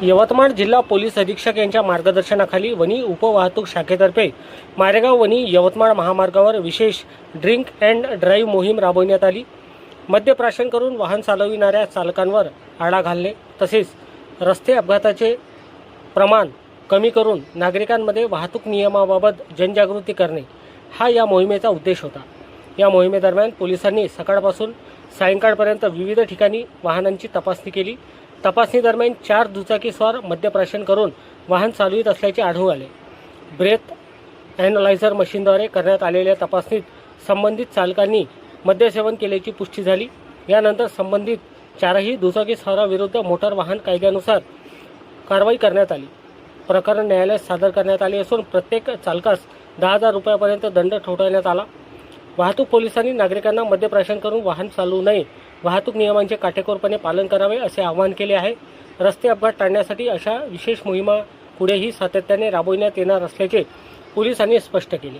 यवतमाळ जिल्हा पोलीस अधीक्षक यांच्या मार्गदर्शनाखाली वनी उपवाहतूक शाखेतर्फे मारेगाव वनी यवतमाळ महामार्गावर विशेष ड्रिंक अँड ड्राईव्ह मोहीम राबवण्यात आली। मद्यप्राशन करून वाहन चालविणाऱ्या चालकांवर आळा घालणे तसेच रस्ते अपघाताचे प्रमाण कमी करून नागरिकांमध्ये वाहतूक नियमाबाबत जनजागृती करणे हा या मोहिमेचा उद्देश होता। या मोहिमेदरम्यान पोलिसांनी सकाळपासून सायंकाळपर्यंत विविध ठिकाणी वाहनांची तपासणी केली। तपासणी दरम्यान 4 दुचाकीस्वार मद्यप्राशन करून वाहन चालवित असल्याचे आढळून आले। ब्रेथ ॲनालायझर मशीनद्वारे करण्यात आलेल्या तपासणीत संबंधित चालकांनी मद्यसेवन केल्याची पुष्टी झाली। यानंतर संबंधित 4ही दुचाकीस्वाराविरुद्ध मोटार वाहन कायद्यानुसार कारवाई करण्यात आली। प्रकरण न्यायालयात सादर करण्यात आले असून प्रत्येक चालकास 10,000 रुपयापर्यंत दंड ठोठावण्यात आला। वाहतूक पोलिसांनी नागरिकांना मद्यप्राशन करून वाहन चालवू नये, वाहतूक नियमांचे काटेकोरपणे पालन करावे असे आवाहन केले आहे। रस्ते अपघात टाळण्यासाठी अशा विशेष मोहिमा पुढेही सातत्याने राबविण्यात येणार असल्याचे पोलिसांनी स्पष्ट केले।